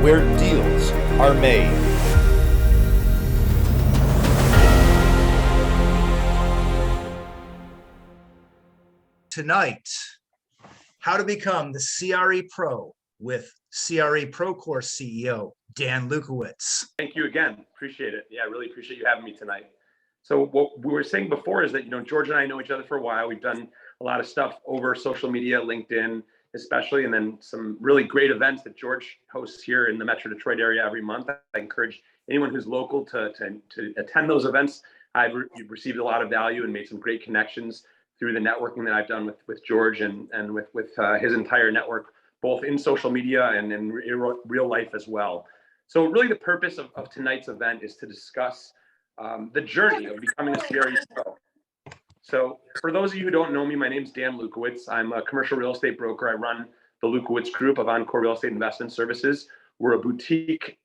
where deals are made. Tonight, how to become the CRE Pro with Cre Pro Course CEO, Dan Lewkowicz. Thank you again. Appreciate it. Yeah, I really appreciate you having me tonight. So what we were saying before is that, George and I know each other for a while. We've done a lot of stuff over social media, LinkedIn, especially, and then some really great events that George hosts here in the Metro Detroit area every month. I encourage anyone who's local to attend those events. I've received a lot of value and made some great connections through the networking that I've done with George and with his entire network, both in social media and in real life as well. So really the purpose of tonight's event is to discuss the journey of becoming a CRE Pro. So for those of you who don't know me, my name's Dan Lewkowicz. I'm a commercial real estate broker. I run the Lewkowicz Group of Encore Real Estate Investment Services. We're a boutique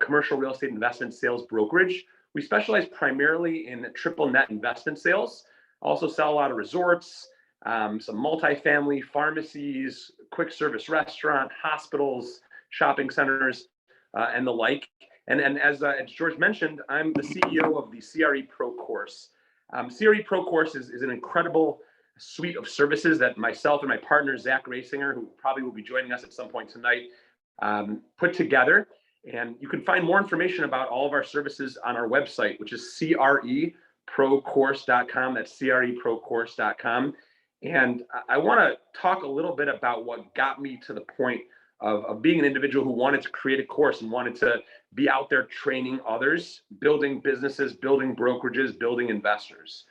commercial real estate investment sales brokerage. We specialize primarily in triple net investment sales. Also sell a lot of resorts, some multifamily, pharmacies, quick service restaurant, hospitals, shopping centers, and the like. And as George mentioned, I'm the CEO of the Cre Pro Course. Cre Pro Course is an incredible suite of services that myself and my partner, Zach Rasinger, who probably will be joining us at some point tonight, put together. And you can find more information about all of our services on our website, which is creprocourse.com. That's creprocourse.com. And I want to talk a little bit about what got me to the point of being an individual who wanted to create a course and wanted to be out there training others, building businesses, building brokerages, building investors.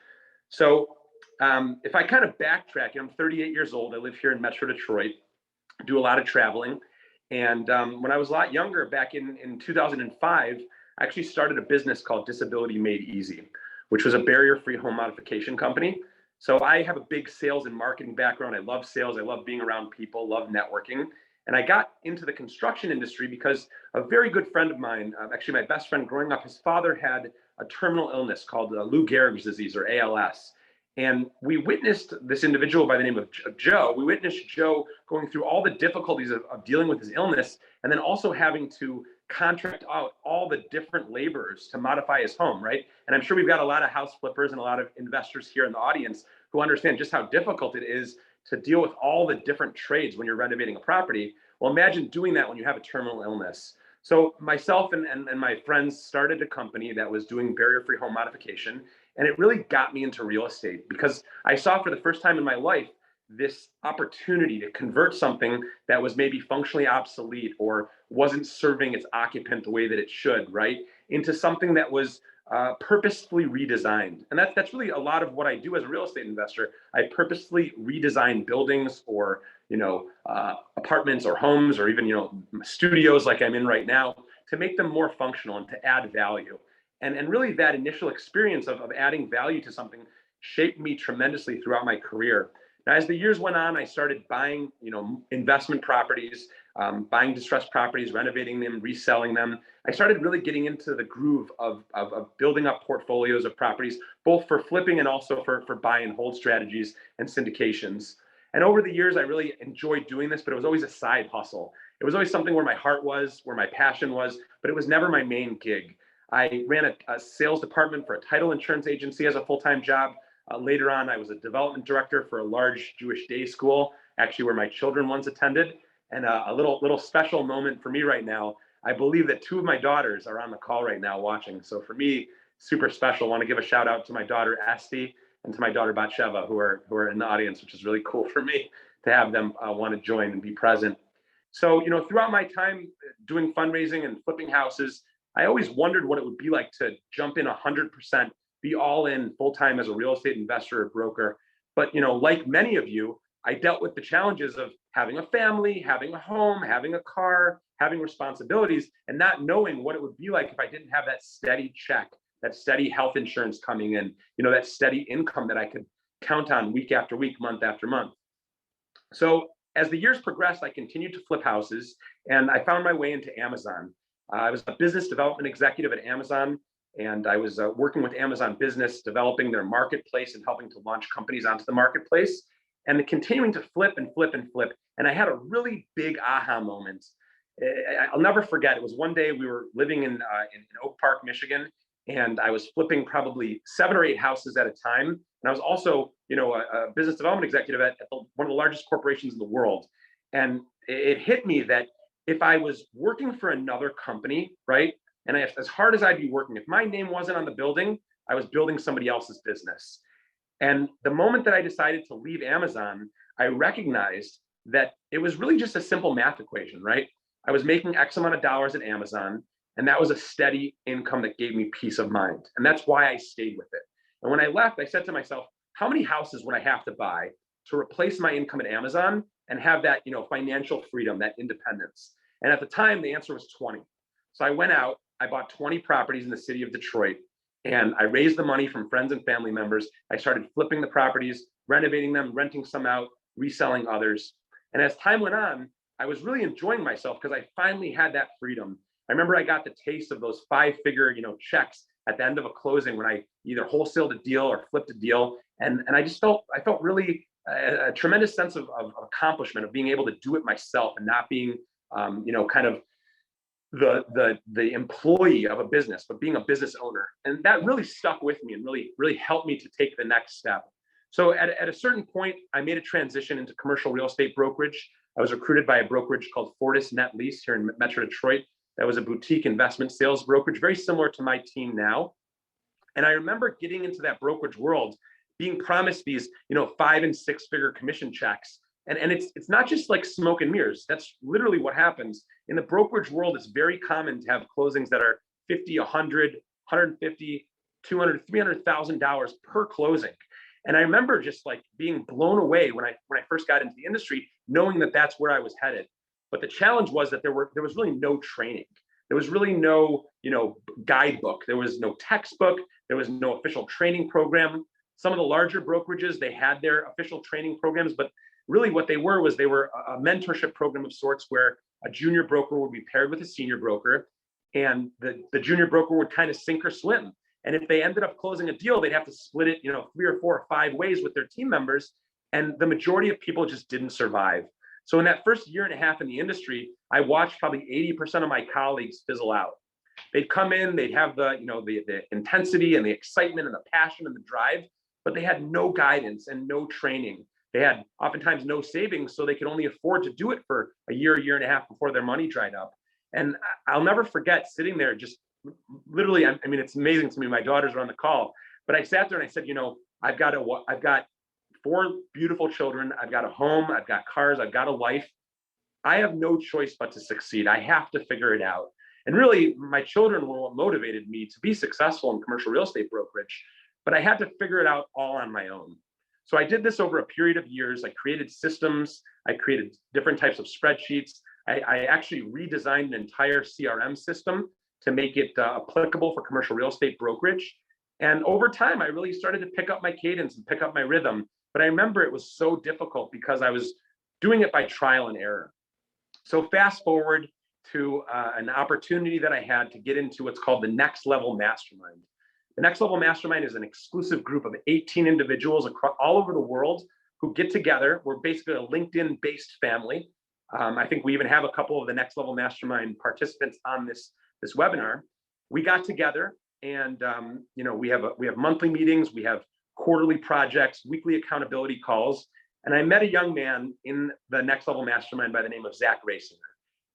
So if I kind of backtrack, I'm 38 years old. I live here in Metro Detroit, do a lot of traveling. And when I was a lot younger, back in 2005, I actually started a business called Disability Made Easy, which was a barrier-free home modification company. So I have a big sales and marketing background. I love sales. I love being around people, love networking. And I got into the construction industry because a very good friend of mine, actually my best friend growing up, his father had a terminal illness called Lou Gehrig's disease, or ALS. And we witnessed this individual by the name of Joe. We witnessed Joe going through all the difficulties of dealing with his illness, and then also having to contract out all the different laborers to modify his home, right? And I'm sure we've got a lot of house flippers and a lot of investors here in the audience who understand just how difficult it is to deal with all the different trades when you're renovating a property. Well, imagine doing that when you have a terminal illness. So myself and my friends started a company that was doing barrier-free home modification. And it really got me into real estate because I saw for the first time in my life this opportunity to convert something that was maybe functionally obsolete or wasn't serving its occupant the way that it should, right, into something that was purposefully redesigned. And that's really a lot of what I do as a real estate investor. I purposefully redesign buildings or, apartments or homes or even, studios like I'm in right now to make them more functional and to add value. And really that initial experience of adding value to something shaped me tremendously throughout my career. Now, as the years went on, I started buying, investment properties, buying distressed properties, renovating them, reselling them. I started really getting into the groove of building up portfolios of properties, both for flipping and also for buy and hold strategies and syndications. And over the years, I really enjoyed doing this, but it was always a side hustle. It was always something where my heart was, where my passion was, but it was never my main gig. I ran a sales department for a title insurance agency as a full-time job. Later on, I was a development director for a large Jewish day school, actually where my children once attended. And a little special moment for me right now, I believe that two of my daughters are on the call right now watching. So for me, super special. I want to give a shout out to my daughter, Esti, and to my daughter, Batsheva, who are in the audience, which is really cool for me to have them want to join and be present. So, throughout my time doing fundraising and flipping houses, I always wondered what it would be like to jump in 100%, be all in full-time as a real estate investor or broker. But, like many of you, I dealt with the challenges of having a family, having a home, having a car, having responsibilities, and not knowing what it would be like if I didn't have that steady check, that steady health insurance coming in, that steady income that I could count on week after week, month after month. So as the years progressed, I continued to flip houses, and I found my way into Amazon. I was a business development executive at Amazon, and I was working with Amazon Business, developing their marketplace and helping to launch companies onto the marketplace, and continuing to flip and flip and flip. And I had a really big aha moment. I'll never forget. It was one day we were living in Oak Park, Michigan, and I was flipping probably 7 or 8 houses at a time. And I was also, a business development executive at one of the largest corporations in the world. And it hit me that if I was working for another company, right, and as hard as I'd be working, if my name wasn't on the building, I was building somebody else's business. And the moment that I decided to leave Amazon, I recognized that it was really just a simple math equation, right? I was making X amount of dollars at Amazon, and that was a steady income that gave me peace of mind. And that's why I stayed with it. And when I left, I said to myself, how many houses would I have to buy to replace my income at Amazon and have that, financial freedom, that independence? And at the time, the answer was 20. So I went out, I bought 20 properties in the city of Detroit, and I raised the money from friends and family members. I started flipping the properties, renovating them, renting some out, reselling others. And as time went on, I was really enjoying myself because I finally had that freedom. I remember I got the taste of those 5-figure, checks at the end of a closing when I either wholesaled a deal or flipped a deal. And I felt really a tremendous sense of accomplishment, of being able to do it myself and not being, kind of the employee of a business, but being a business owner. And that really stuck with me and really helped me to take the next step. So at a certain point, I made a transition into commercial real estate brokerage. I was recruited by a brokerage called Fortis Net Lease here in Metro Detroit. That was a boutique investment sales brokerage, very similar to my team now. And I remember getting into that brokerage world, being promised these, 5- and 6-figure commission checks. And it's not just like smoke and mirrors. That's literally what happens. In the brokerage world, it's very common to have closings that are $50, $100, $150, $200, $300,000 per closing. And I remember just like being blown away when I first got into the industry, knowing that that's where I was headed. But the challenge was that there was really no training. There was really no, guidebook. There was no textbook. There was no official training program. Some of the larger brokerages, they had their official training programs, but really what they were a mentorship program of sorts where a junior broker would be paired with a senior broker, and the junior broker would kind of sink or swim. And if they ended up closing a deal, they'd have to split it, 3 or 4 or 5 ways with their team members. And the majority of people just didn't survive. So in that first year and a half in the industry, I watched probably 80% of my colleagues fizzle out. They'd come in, they'd have the intensity and the excitement and the passion and the drive, but they had no guidance and no training. They had oftentimes no savings, so they could only afford to do it for a year and a half before their money dried up. And I'll never forget sitting there just literally, it's amazing to me. My daughters are on the call, but I sat there and I said, I've got 4 beautiful children. I've got a home. I've got cars. I've got a life. I have no choice but to succeed. I have to figure it out. And really, my children were what motivated me to be successful in commercial real estate brokerage, but I had to figure it out all on my own. So I did this over a period of years. I created systems. I created different types of spreadsheets. I actually redesigned an entire CRM system to make it applicable for commercial real estate brokerage. And over time, I really started to pick up my cadence and pick up my rhythm. But I remember it was so difficult because I was doing it by trial and error. So fast forward to an opportunity that I had to get into what's called the Next Level Mastermind. The Next Level Mastermind is an exclusive group of 18 individuals across all over the world who get together. We're basically a LinkedIn-based family. I think we even have a couple of the Next Level Mastermind participants on this webinar. We got together, and we have monthly meetings, we have quarterly projects, weekly accountability calls, and I met a young man in the Next Level Mastermind by the name of Zach Raciner.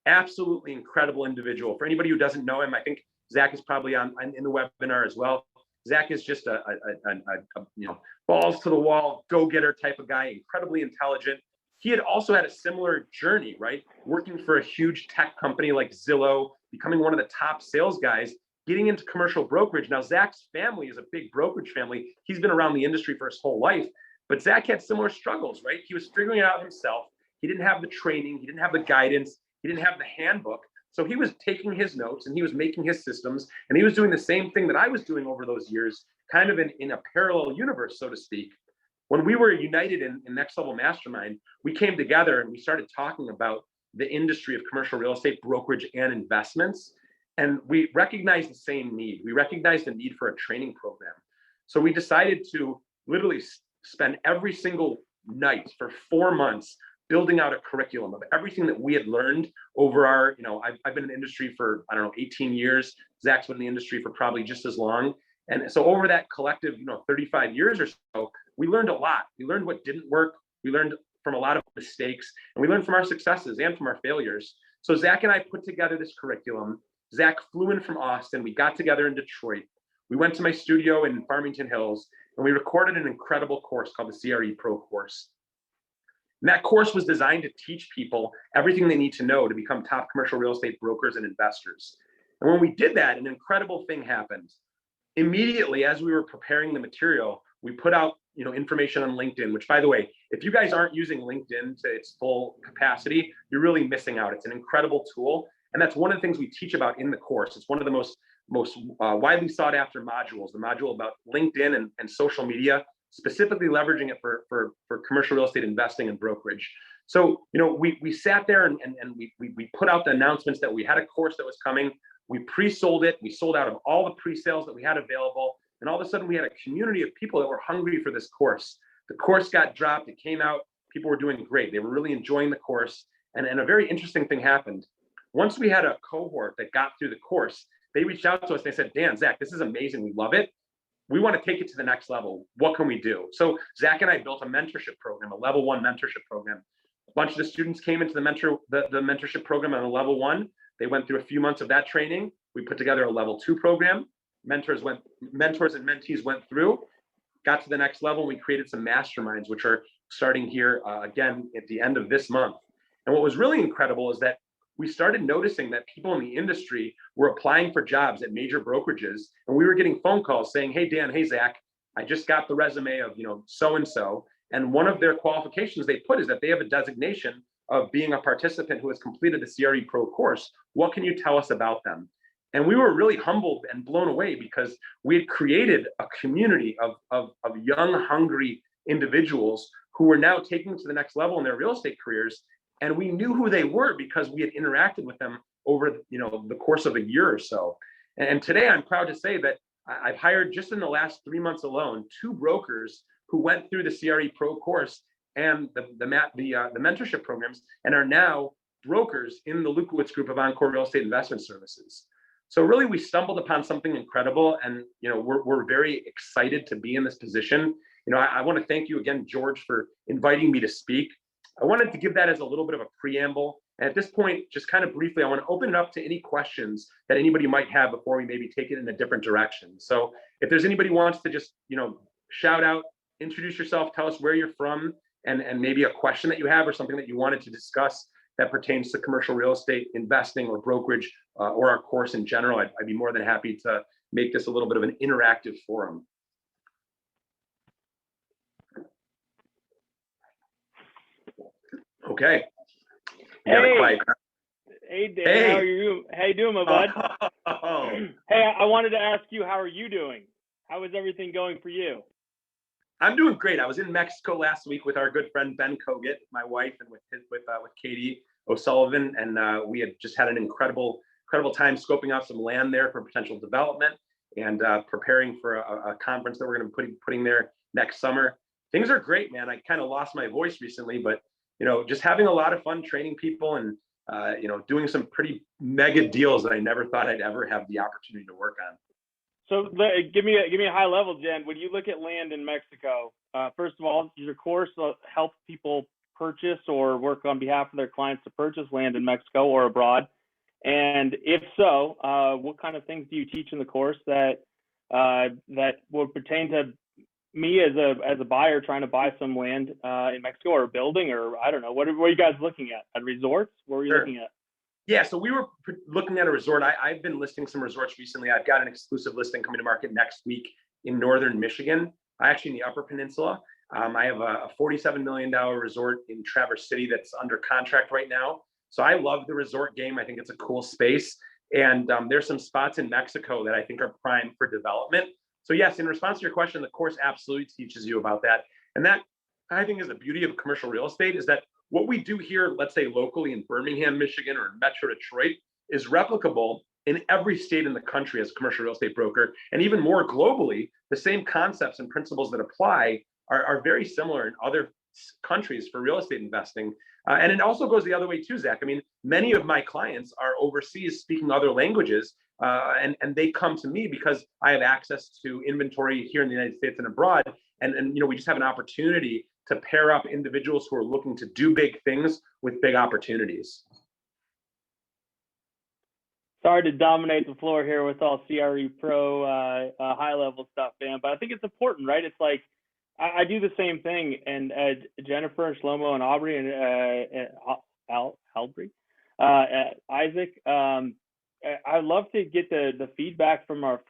Absolutely incredible individual. For anybody who doesn't know him, I think Zach is probably in the webinar as well. Zach is just a balls to the wall, go-getter type of guy, incredibly intelligent. He had also had a similar journey, right? Working for a huge tech company like Zillow, becoming one of the top sales guys, getting into commercial brokerage. Now, Zach's family is a big brokerage family. He's been around the industry for his whole life, but Zach had similar struggles, right? He was figuring it out himself. He didn't have the training. He didn't have the guidance. He didn't have the handbook. So he was taking his notes and he was making his systems, and he was doing the same thing that I was doing over those years, kind of in a parallel universe, so to speak. When we were united in Next Level Mastermind, we came together and we started talking about the industry of commercial real estate brokerage and investments. And we recognized the same need. We recognized the need for a training program. So we decided to literally spend every single night for 4 months building out a curriculum of everything that we had learned over our, I've been in the industry for, I don't know, 18 years. Zach's been in the industry for probably just as long. And so over that collective, 35 years or so, we learned a lot. We learned what didn't work. We learned from a lot of mistakes, and we learned from our successes and from our failures. So Zach and I put together this curriculum. Zach flew in from Austin. We got together in Detroit. We went to my studio in Farmington Hills, and we recorded an incredible course called the CRE Pro Course. And that course was designed to teach people everything they need to know to become top commercial real estate brokers and investors. And when we did that, an incredible thing happened. Immediately, as we were preparing the material, we put out information on LinkedIn, which, by the way, if you guys aren't using LinkedIn to its full capacity, you're really missing out. It's an incredible tool. And that's one of the things we teach about in the course. It's one of the most widely sought after modules, the module about LinkedIn and social media, specifically leveraging it for commercial real estate investing and brokerage. So, we sat there and we put out the announcements that we had a course that was coming. We pre-sold it. We sold out of all the pre-sales that we had available. And all of a sudden we had a community of people that were hungry for this course. The course got dropped. It came out. People were doing great. They were really enjoying the course. And a very interesting thing happened. Once we had a cohort that got through the course, they reached out to us and they said, Dan, Zach, this is amazing. We love it. We want to take it to the next level. What can we do? So Zach and I built a mentorship program, a level 1 mentorship program. A bunch of the students came into the mentorship program on a level 1. They went through a few months of that training. We put together a level 2 program. Mentors and mentees went through, got to the next level. We created some masterminds, which are starting here again at the end of this month. And what was really incredible is that we started noticing that people in the industry were applying for jobs at major brokerages, and we were getting phone calls saying, hey, Dan, hey, Zach, I just got the resume of, so-and-so. And one of their qualifications they put is that they have a designation of being a participant who has completed the CRE Pro course. What can you tell us about them? And we were really humbled and blown away because we had created a community of young, hungry individuals who were now taking to the next level in their real estate careers. And we knew who they were because we had interacted with them over the course of a year or so. And today I'm proud to say that I've hired, just in the last 3 months alone, 2 brokers who went through the CRE Pro course and the mentorship programs and are now brokers in the Lewkowicz group of Encore Real Estate Investment Services. So really, we stumbled upon something incredible, and we're very excited to be in this position. I want to thank you again, George, for inviting me to speak. I wanted to give that as a little bit of a preamble. And at this point, just kind of briefly, I want to open it up to any questions that anybody might have before we maybe take it in a different direction. So if there's anybody who wants to just shout out, introduce yourself, tell us where you're from, and maybe a question that you have or something that you wanted to discuss that pertains to commercial real estate investing or brokerage or our course in general, I'd be more than happy to make this a little bit of an interactive forum. Okay. Hey, Dan, hey. How are you? How you doing, my bud? Hey, I wanted to ask you, how are you doing? How is everything going for you? I'm doing great. I was in Mexico last week with our good friend Ben Kogut, my wife, and with Katie O'Sullivan, and we had just had an incredible time scoping out some land there for potential development and preparing for a conference that we're going to be putting there next summer. Things are great, man. I kind of lost my voice recently, but just having a lot of fun training people and doing some pretty mega deals that I never thought I'd ever have the opportunity to work on. So give me a high level, Jen. When you look at land in Mexico, first of all, does your course help people purchase or work on behalf of their clients to purchase land in Mexico or abroad? And if so, what kind of things do you teach in the course that would pertain to me as a buyer trying to buy some land in Mexico, or a building, or I don't know, what are you guys looking at resorts? What were you looking at? Yeah, so we were looking at a resort. I've been listing some resorts recently. I've got an exclusive listing coming to market next week in northern Michigan, actually in the Upper Peninsula. I have a $47 million resort in Traverse City that's under contract right now. So I love the resort game. I think it's a cool space. And there's some spots in Mexico that I think are prime for development. So yes, in response to your question, the course absolutely teaches you about that. And that, I think, is the beauty of commercial real estate, is that what we do here, let's say locally in Birmingham, Michigan, or in Metro Detroit, is replicable in every state in the country as a commercial real estate broker. And even more globally, the same concepts and principles that apply are very similar in other countries for real estate investing. And it also goes the other way too, Zach. I mean, many of my clients are overseas speaking other languages, and they come to me because I have access to inventory here in the United States and abroad. And we just have an opportunity to pair up individuals who are looking to do big things with big opportunities. Sorry to dominate the floor here with all CRE Pro high level stuff, man, but I think it's important, right? It's like I do the same thing, and Jennifer and Shlomo and Aubrey and Isaac. I love to get the feedback from our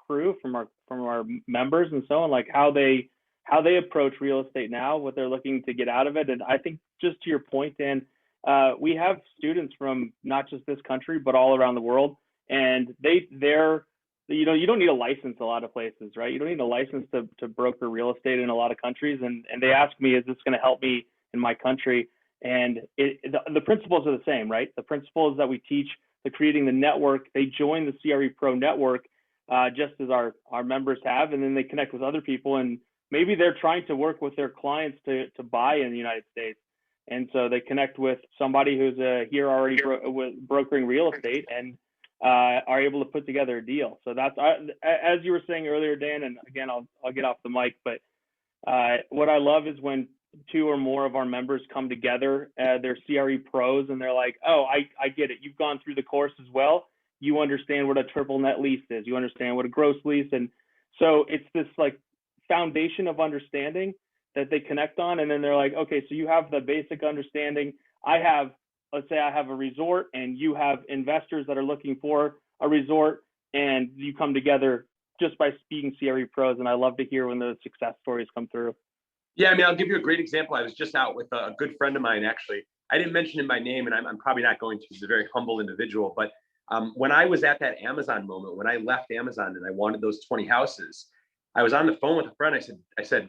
crew, from our members, and so on, like how they approach real estate now, what they're looking to get out of it. And I think, just to your point, Dan, we have students from not just this country but all around the world, and they're you don't need a license a lot of places, right? You don't need a license to broker real estate in a lot of countries, and they ask me, is this going to help me in my country? And the principles are the same, right? The principles that we teach, the creating the network, they join the CRE Pro network, just as our members have, and then they connect with other people, and maybe they're trying to work with their clients to buy in the United States. And so they connect with somebody who's here already brokering real estate, and are able to put together a deal. So that's, as you were saying earlier, Dan, and again, I'll get off the mic, but what I love is when two or more of our members come together, they're CRE pros, and they're like, oh, I get it. You've gone through the course as well. You understand what a triple net lease is. You understand what a gross lease. And so it's this like foundation of understanding that they connect on. And then they're like, okay, so you have the basic understanding. Let's say I have a resort, and you have investors that are looking for a resort, and you come together just by speaking CRE pros. And I love to hear when those success stories come through. Yeah, I mean, I'll give you a great example. I was just out with a good friend of mine, actually. I didn't mention him by name, and I'm probably not going to. He's a very humble individual. But when I was at that Amazon moment, when I left Amazon and I wanted those 20 houses, I was on the phone with a friend. I said,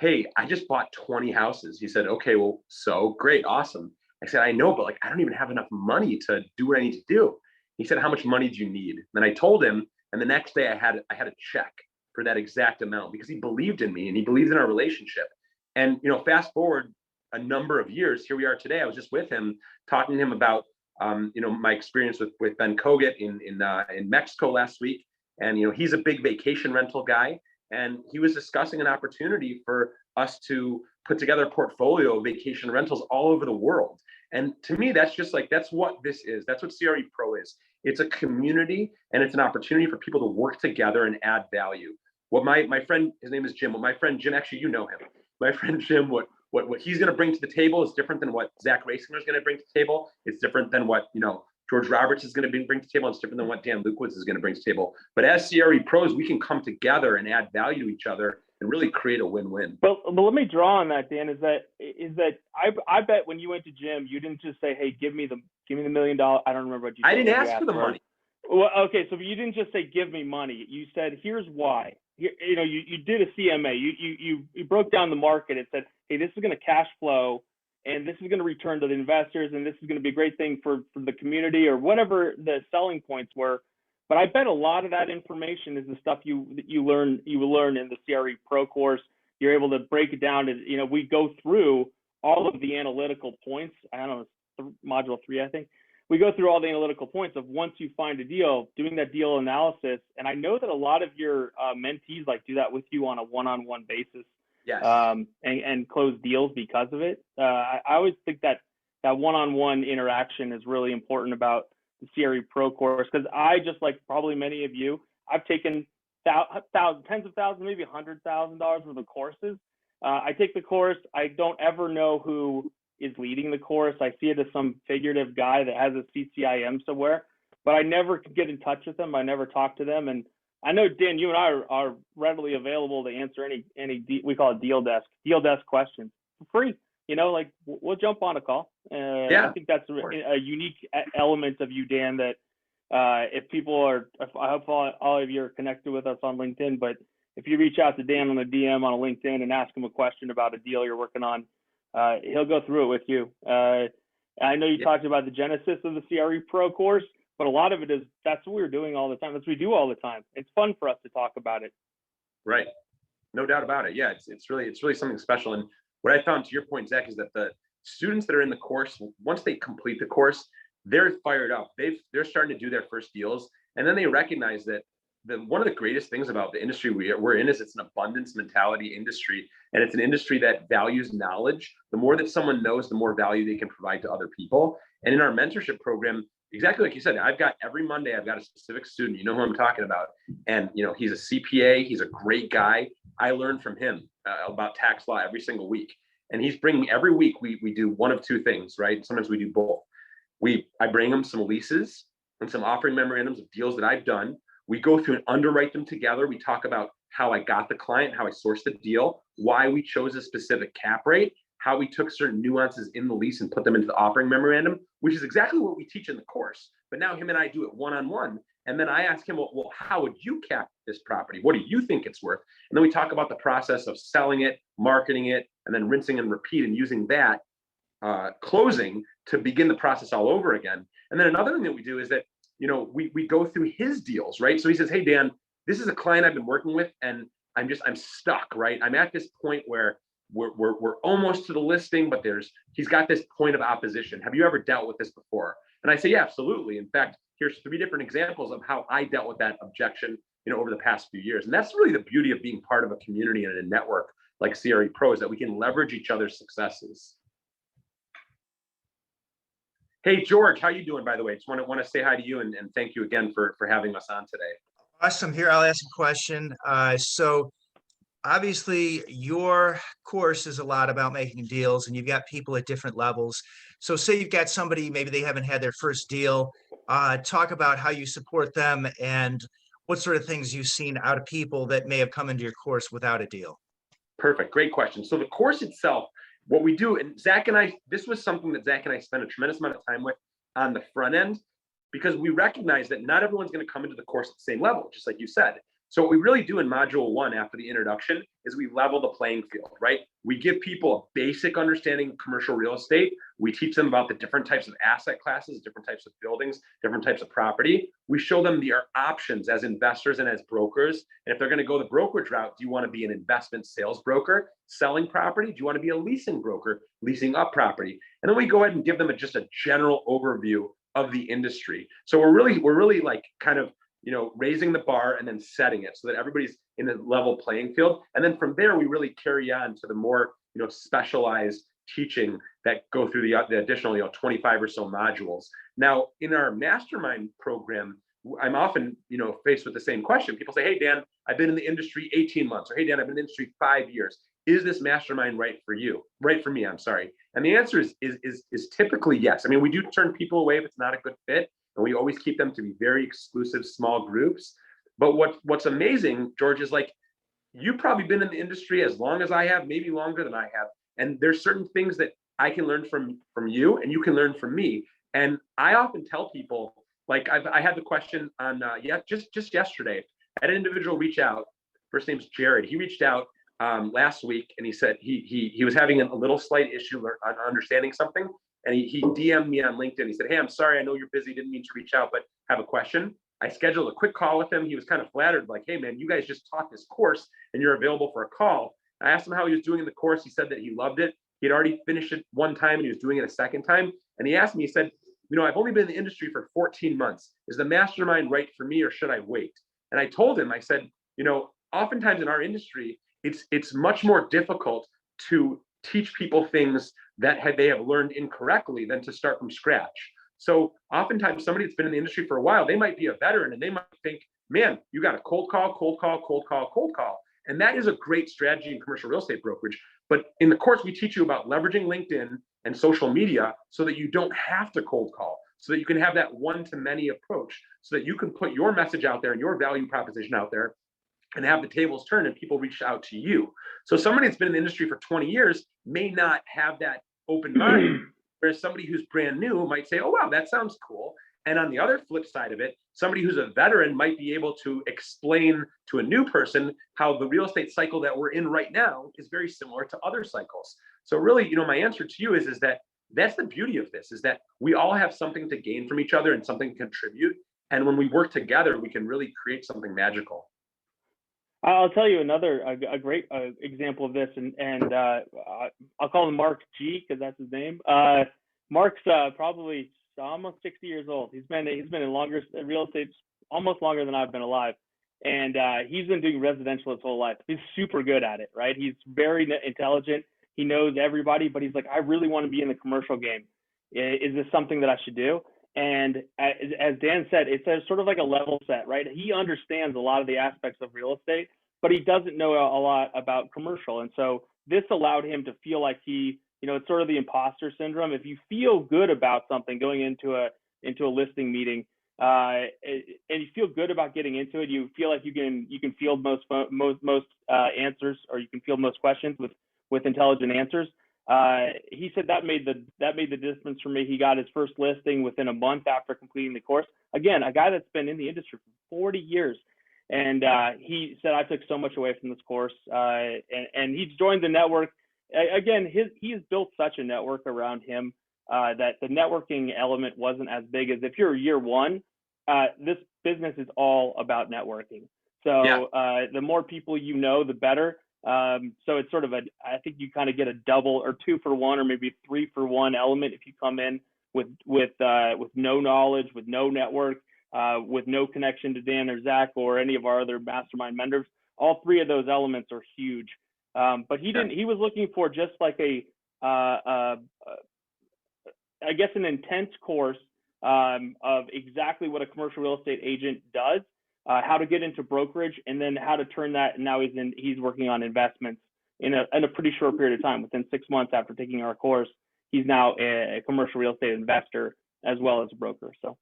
hey, I just bought 20 houses. He said, okay, well, so great, awesome. I said, I know, but like, I don't even have enough money to do what I need to do. He said, how much money do you need? And I told him, and the next day I had a check for that exact amount, because he believed in me and he believed in our relationship. And, fast forward a number of years, here we are today. I was just with him, talking to him about, my experience with Ben Kogut in Mexico last week. And, he's a big vacation rental guy. And he was discussing an opportunity for us to put together a portfolio of vacation rentals all over the world. And to me, that's just like, that's what this is. That's what CRE Pro is. It's a community, and it's an opportunity for people to work together and add value. What my friend, his name is Jim. What my friend Jim, actually, you know him. My friend Jim, what he's going to bring to the table is different than what Zach Rasinger is going to bring to the table. It's different than what, George Roberts is going to bring to the table. It's different than what Dan Lewkowicz is going to bring to the table. But as CRE pros, we can come together and add value to each other and really create a win-win. But let me draw on that, Dan. Is that I bet when you went to Jim, you didn't just say, hey, give me the $1 million. I don't remember what you said. I didn't ask for the money. Well, okay, so you didn't just say give me money. You said, here's why. You did a CMA. You broke down the market and said, hey, this is going to cash flow, and this is going to return to the investors, and this is going to be a great thing for the community, or whatever the selling points were. But I bet a lot of that information is the stuff you will learn in the CRE Pro course. You're able to break it down to, we go through all of the analytical points. I don't know, module 3, I think. We go through all the analytical points of, once you find a deal, doing that deal analysis. And I know that a lot of your mentees do that with you on a one-on-one basis. Yes. And close deals because of it. I always think that one-on-one interaction is really important about the CRE Pro course, because I, just like probably many of you, I've taken tens of thousands, maybe $100,000 worth of courses. I take the course. I don't ever know who is leading the course. I see it as some figurative guy that has a CCIM somewhere, but I never get in touch with them. I never talk to them. And I know, Dan, you and I are readily available to answer any we call it deal desk questions for free. We'll jump on a call. Yeah, I think that's a unique element of you, Dan, that I hope all of you are connected with us on LinkedIn, but if you reach out to Dan on a DM on a LinkedIn and ask him a question about a deal you're working on, he'll go through it with you. I know you talked about the genesis of the CRE Pro course, but a lot of it is, that's what we're doing all the time. That's what we do all the time. It's fun for us to talk about it. Right. No doubt about it. Yeah, it's really something special. And what I found, to your point, Zach, is that the students that are in the course, once they complete the course, they're fired up. They're starting to do their first deals. And then they recognize that one of the greatest things about the industry we're in is it's an abundance mentality industry. And it's an industry that values knowledge. The more that someone knows, the more value they can provide to other people. And in our mentorship program, exactly like you said, every Monday, I've got a specific student, you know who I'm talking about. And, he's a CPA, he's a great guy. I learn from him about tax law every single week. And he's bringing, every week, we do one of two things, right? Sometimes we do both. I bring him some leases and some offering memorandums of deals that I've done. We go through and underwrite them together. We talk about how I got the client, how I sourced the deal, why we chose a specific cap rate, how we took certain nuances in the lease and put them into the offering memorandum, which is exactly what we teach in the course. But now him and I do it one-on-one. And then I ask him, well, how would you cap this property? What do you think it's worth? And then we talk about the process of selling it, marketing it, and then rinsing and repeat and using that closing to begin the process all over again. And then another thing that we do is that, we go through his deals, right? So he says, hey, Dan, this is a client I've been working with and I'm stuck, right? I'm at this point where we're almost to the listing, but he's got this point of opposition. Have you ever dealt with this before? And I say, yeah, absolutely. In fact, here's 3 different examples of how I dealt with that objection, over the past few years. And that's really the beauty of being part of a community and a network like CRE Pro, is that we can leverage each other's successes. Hey, George, how you doing, by the way? Just want to say hi to you and thank you again for having us on today. Awesome. Here, I'll ask a question. So obviously your course is a lot about making deals and you've got people at different levels. So say you've got somebody, maybe they haven't had their first deal. Talk about how you support them and what sort of things you've seen out of people that may have come into your course without a deal. Perfect. Great question. So the course itself, what we do, and Zach and I, this was something that Zach and I spent a tremendous amount of time with on the front end, because we recognize that not everyone's going to come into the course at the same level, just like you said. So what we really do in module 1 after the introduction is we level the playing field, right? We give people a basic understanding of commercial real estate. We teach them about the different types of asset classes, different types of buildings, different types of property. We show them their options as investors and as brokers. And if they're going to go the brokerage route, do you want to be an investment sales broker selling property? Do you want to be a leasing broker leasing up property? And then we go ahead and give them just a general overview of the industry. So we're really like kind of raising the bar and then setting it so that everybody's in a level playing field. And then from there, we really carry on to the more, specialized teaching that go through the additional, 25 or so modules. Now, in our Mastermind program, I'm often, faced with the same question. People say, hey, Dan, I've been in the industry 18 months, or hey, Dan, I've been in the industry 5 years. Is this Mastermind right for you? Right for me, I'm sorry. And the answer is typically yes. I mean, we do turn people away if it's not a good fit. And we always keep them to be very exclusive small groups. But what's amazing, George, is like, you've probably been in the industry as long as I have, maybe longer than I have. And there's certain things that I can learn from you and you can learn from me. And I often tell people, like I had the question on, just yesterday, I had an individual reach out. First name's Jared. He reached out last week and he said he was having a little slight issue on understanding something. And he DM'd me on LinkedIn. He said, hey, I'm sorry. I know you're busy. Didn't mean to reach out, but have a question. I scheduled a quick call with him. He was kind of flattered, like, hey, man, you guys just taught this course and you're available for a call. I asked him how he was doing in the course. He said that he loved it. He had already finished it one time and he was doing it a second time. And he asked me, he said, I've only been in the industry for 14 months. Is the Mastermind right for me or should I wait? And I told him, I said, oftentimes in our industry, it's much more difficult to teach people things that they have learned incorrectly than to start from scratch. So oftentimes somebody that's been in the industry for a while, they might be a veteran and they might think, man, you got a cold call. And that is a great strategy in commercial real estate brokerage. But in the course, we teach you about leveraging LinkedIn and social media so that you don't have to cold call, so that you can have that one-to-many approach, so that you can put your message out there and your value proposition out there and have the tables turn and people reach out to you. So somebody that's been in the industry for 20 years may not have that open mind, whereas somebody who's brand new might say, oh, wow, that sounds cool. And on the other flip side of it, somebody who's a veteran might be able to explain to a new person how the real estate cycle that we're in right now is very similar to other cycles. So really, my answer to you is that that's the beauty of this, is that we all have something to gain from each other and something to contribute. And when we work together, we can really create something magical. I'll tell you another a great example of this, and I'll call him Mark G because that's his name. Mark's probably almost 60 years old. He's been in longer real estate, almost longer than I've been alive, and he's been doing residential his whole life. He's super good at it, right? He's very intelligent. He knows everybody, but he's like, I really want to be in the commercial game. Is this something that I should do? And as Dan said, it's sort of like a level set, right? He understands a lot of the aspects of real estate, but he doesn't know a lot about commercial. And so this allowed him to feel like it's sort of the imposter syndrome. If you feel good about something going into a listing meeting, and you feel good about getting into it, you feel like you can field most answers, or you can field most questions with intelligent answers. He said that made the difference for me. He got his first listing within a month after completing the course. Again, a guy that's been in the industry for 40 years. And he said, I took so much away from this course. And he's joined the network. Again, he's built such a network around him that the networking element wasn't as big as if you're year one. This business is all about networking. So the more people you know, the better. So it's sort of I think you kind of get a double or 2 for 1 or maybe 3 for 1 element if you come in with no knowledge, with no network, with no connection to Dan or Zach or any of our other mastermind members. All 3 of those elements are huge. But he didn't. He was looking for just like I guess an intense course of exactly what a commercial real estate agent does. How to get into brokerage, and then how to turn that. And now he's working on investments in a pretty short period of time. Within 6 months after taking our course, he's now a commercial real estate investor as well as a broker. So,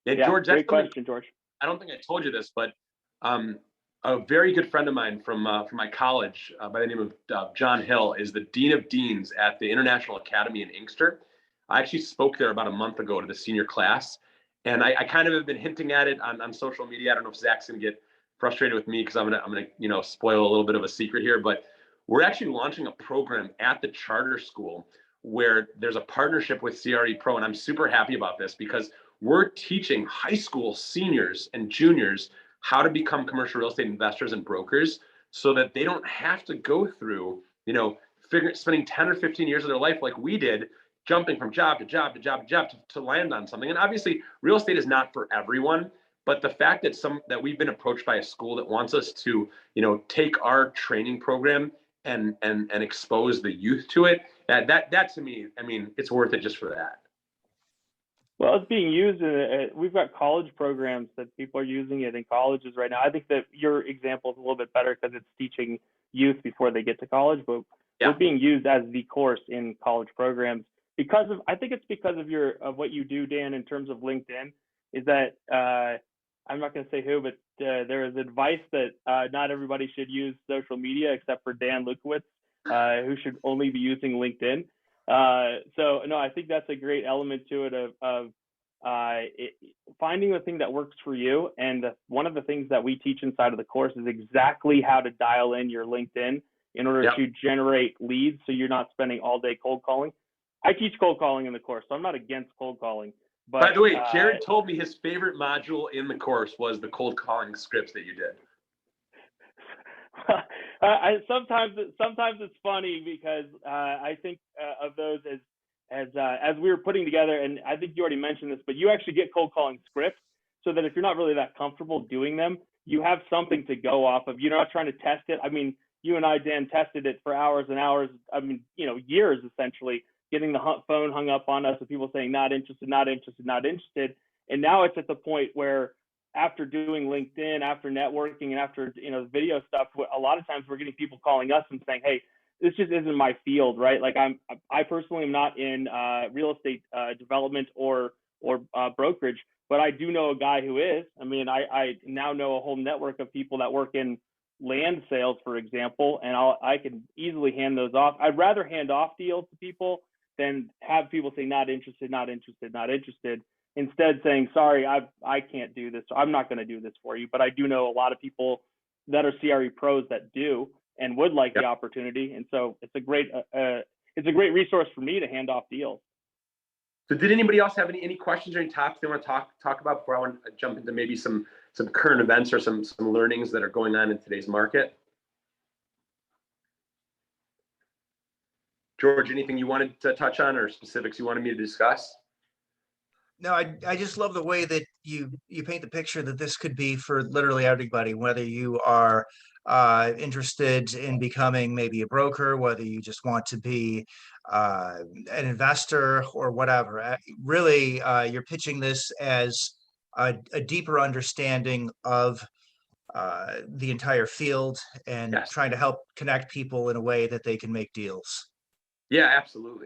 George, great question, George. I don't think I told you this, but a very good friend of mine from my college by the name of John Hill is the Dean of Deans at the International Academy in Inkster. I actually spoke there about a month ago to the senior class. And I kind of have been hinting at it on social media. I don't know if Zach's going to get frustrated with me because I'm gonna spoil a little bit of a secret here. But we're actually launching a program at the charter school where there's a partnership with CRE Pro, and I'm super happy about this because we're teaching high school seniors and juniors how to become commercial real estate investors and brokers, so that they don't have to go through spending 10 or 15 years of their life like we did, jumping from job to job to job to job to land on something. And obviously real estate is not for everyone, but the fact that we've been approached by a school that wants us to, take our training program and expose the youth to it, that to me, I mean, it's worth it just for that. Well, it's being used we've got college programs that people are using it in colleges right now. I think that your example is a little bit better because it's teaching youth before they get to college, but we're being used as the course in college programs. I think it's because of what you do, Dan, in terms of LinkedIn, is that I'm not going to say who, but there is advice that not everybody should use social media except for Dan Lewkowicz, who should only be using LinkedIn. So no, I think that's a great element to it of finding the thing that works for you. And one of the things that we teach inside of the course is exactly how to dial in your LinkedIn in order to generate leads, so you're not spending all day cold calling. I teach cold calling in the course, so I'm not against cold calling. But by the way, Jared told me his favorite module in the course was the cold calling scripts that you did. Sometimes it's funny because I think of those as we were putting together, and I think you already mentioned this, but you actually get cold calling scripts so that if you're not really that comfortable doing them, you have something to go off of. You're not trying to test it. I mean, you and I, Dan, tested it for hours and hours. I mean, years essentially, getting the phone hung up on us with people saying not interested, not interested, not interested. And now it's at the point where after doing LinkedIn, after networking, and after video stuff, a lot of times we're getting people calling us and saying, hey, this just isn't my field, right? Like I personally am not in real estate development or brokerage, but I do know a guy who is. I mean, I now know a whole network of people that work in land sales, for example, and I can easily hand those off. I'd rather hand off deals to people than have people say not interested, not interested, not interested. Instead saying, sorry, I can't do this. So I'm not going to do this for you. But I do know a lot of people that are CRE pros that do and would like the opportunity. And so it's a great resource for me to hand off deals. So did anybody else have any questions or any topics they want to talk about before I want to jump into maybe some some current events or some learnings that are going on in today's market. George, anything you wanted to touch on or specifics you wanted me to discuss? No, I just love the way that you paint the picture that this could be for literally everybody, whether you are interested in becoming maybe a broker, whether you just want to be an investor or whatever. Really, you're pitching this as a deeper understanding of the entire field and Yes. trying to help connect people in a way that they can make deals. Yeah, absolutely.